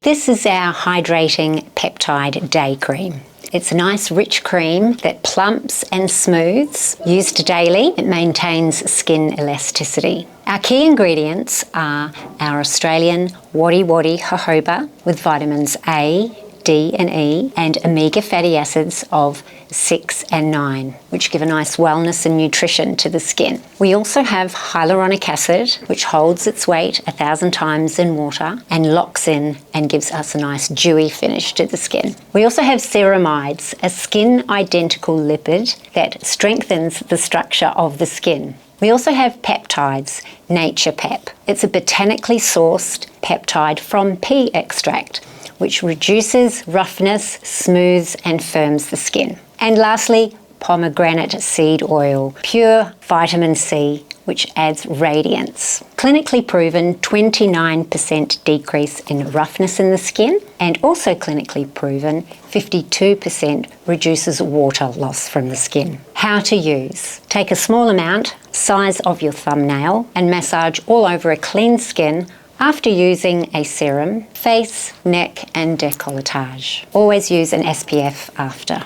This is our Hydrating Peptide Day Cream. It's a nice rich cream that plumps and smooths. Used daily, it maintains skin elasticity. Our key ingredients are our Australian Wadi-Wadi Jojoba with vitamins A, D and E and omega fatty acids of 6 and 9, which give a nice wellness and nutrition to the skin. We also have hyaluronic acid, which holds its weight 1,000 times in water and locks in and gives us a nice dewy finish to the skin. We also have ceramides, a skin-identical lipid that strengthens the structure of the skin. We also have peptides, NaturePep. It's a botanically sourced peptide from pea extract, which reduces roughness, smooths and firms the skin. And lastly, pomegranate seed oil, pure vitamin C, which adds radiance. Clinically proven 29% decrease in roughness in the skin, and also clinically proven 52% reduces water loss from the skin. How to use. Take a small amount, size of your thumbnail, and massage all over a clean skin after using a serum, face, neck and décolletage. Always use an SPF after.